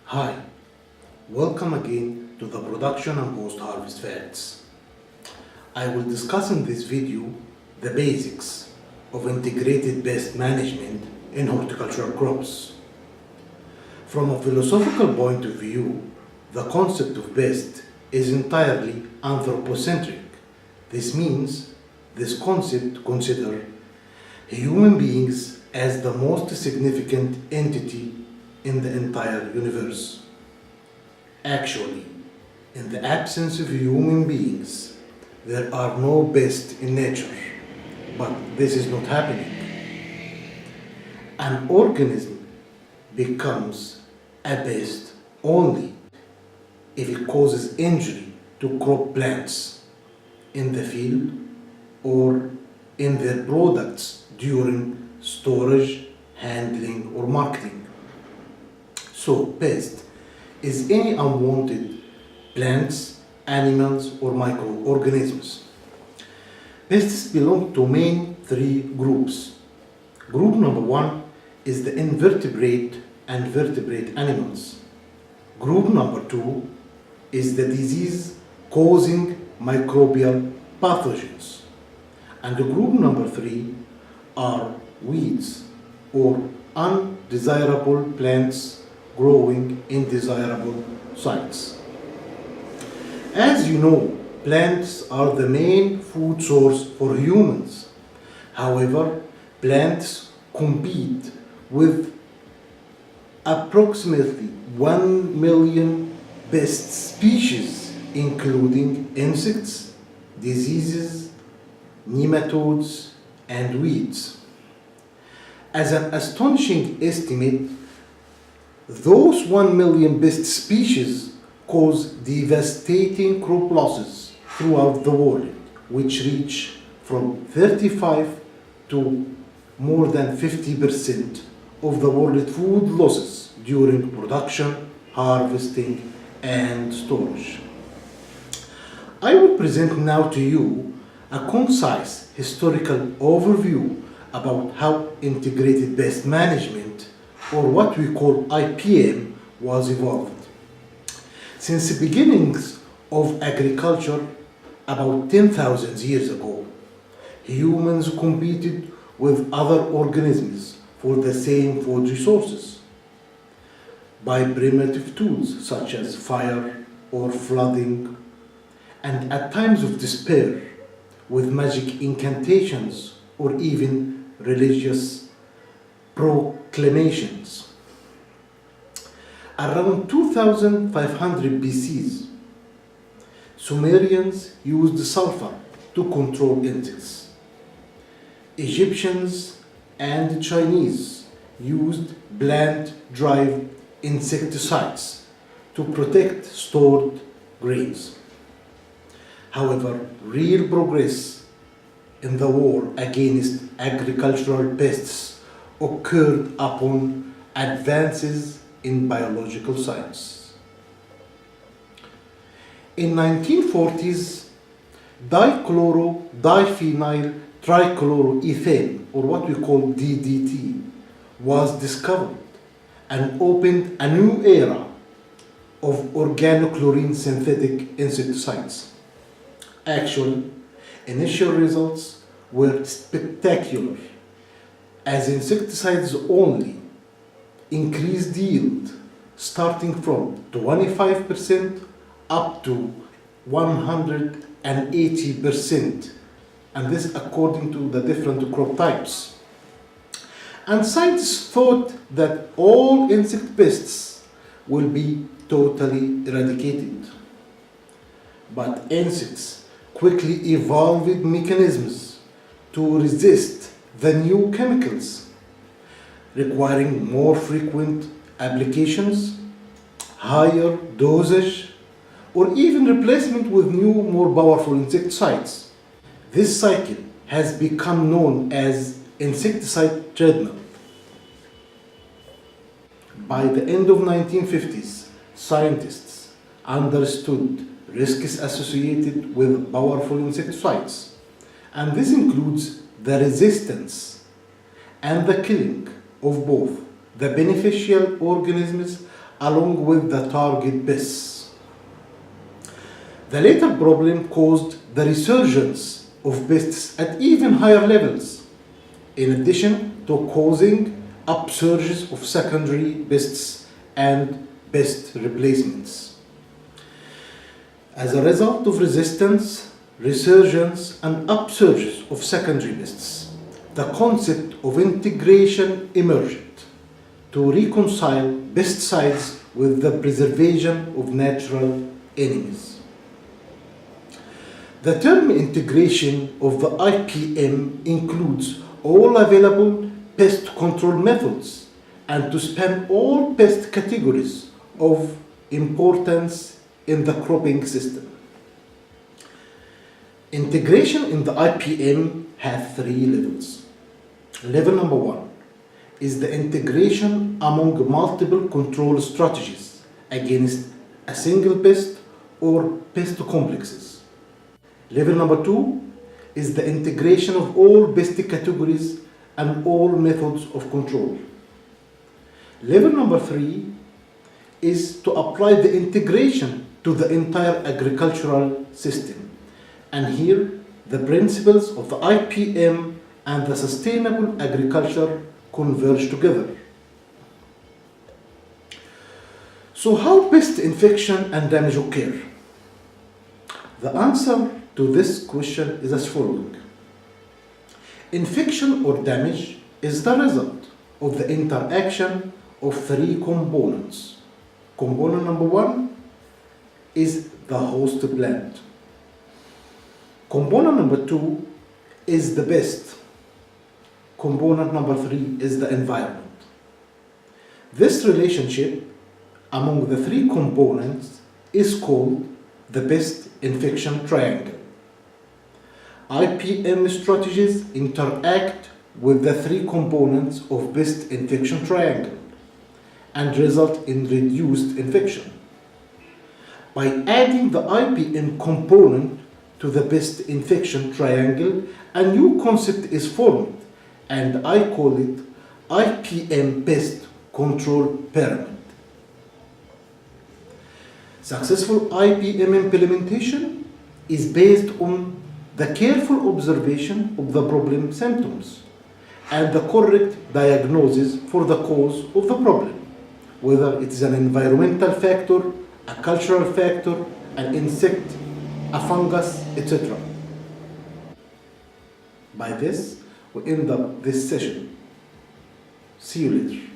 Hi, welcome again to the production and post-harvest facts. I will discuss in this video the basics of integrated pest management in horticultural crops. From a philosophical point of view, the concept of pest is entirely anthropocentric. This means this concept considers human beings as the most significant entity in the entire universe. Actually, in the absence of human beings, there are no pests in nature, but this is not happening. An organism becomes a pest only if it causes injury to crop plants in the field or in their products during storage, handling, or marketing. So, pest is any unwanted plants, animals, or microorganisms. Pests belong to main three groups. Group number one is the invertebrate and vertebrate animals. Group number two is the disease-causing microbial pathogens. And the group number three are weeds or undesirable plants growing in desirable sites. As you know, plants are the main food source for humans. However, plants compete with approximately 1 million pest species, including insects, diseases, nematodes, and weeds. As an astonishing estimate, those 1 million pest species cause devastating crop losses throughout the world, which reach from 35 to more than 50% of the world food losses during production, harvesting, and storage. I will present now to you a concise historical overview about how integrated pest management, or what we call IPM, was evolved. Since the beginnings of agriculture about 10,000 years ago, humans competed with other organisms for the same food resources by primitive tools such as fire or flooding, and at times of despair with magic incantations or even religious proclamations. Around 2500 BC, Sumerians used sulfur to control insects. Egyptians and Chinese used plant-derived insecticides to protect stored grains. However, real progress in the war against agricultural pests occurred upon advances in biological science. In 1940s, dichloro-diphenyl trichloroethane, or what we call DDT, was discovered and opened a new era of organochlorine synthetic insecticides. Actually, initial results were spectacular, as insecticides only increased yield starting from 25% up to 180%, and this according to the different crop types. And scientists thought that all insect pests will be totally eradicated. But insects quickly evolved mechanisms to resist the new chemicals, requiring more frequent applications, higher dosage, or even replacement with new, more powerful insecticides. This cycle has become known as insecticide treadmill. By the end of 1950s, scientists understood risks associated with powerful insecticides, and this includes the resistance and the killing of both the beneficial organisms along with the target pests. The latter problem caused the resurgence of pests at even higher levels, in addition to causing upsurges of secondary pests and pest replacements. As a result of resistance, resurgence, and upsurges of secondary pests, the concept of integration emerged to reconcile pesticides with the preservation of natural enemies. The term integration of the IPM includes all available pest control methods and to span all pest categories of importance in the cropping system. Integration in the IPM has 3 levels. Level number 1 is the integration among multiple control strategies against a single pest or pest complexes. Level number 2 is the integration of all pest categories and all methods of control. Level number 3 is to apply the integration to the entire agricultural system. And here, the principles of the IPM and the sustainable agriculture converge together. So how pest infection and damage occur? The answer to this question is as following. Infection or damage is the result of the interaction of 3 components. Component number 1 is the host plant. Component number 2 is the pest. Component number 3 is the environment. This relationship among the 3 components is called the pest infection triangle. IPM strategies interact with the 3 components of pest infection triangle and result in reduced infection. By adding the IPM component to the pest infection triangle, a new concept is formed, and I call it IPM pest control pyramid. Successful IPM implementation is based on the careful observation of the problem symptoms and the correct diagnosis for the cause of the problem, whether it is an environmental factor, a cultural factor, an insect, a fungus, etc. By this, we end up this session. See you later.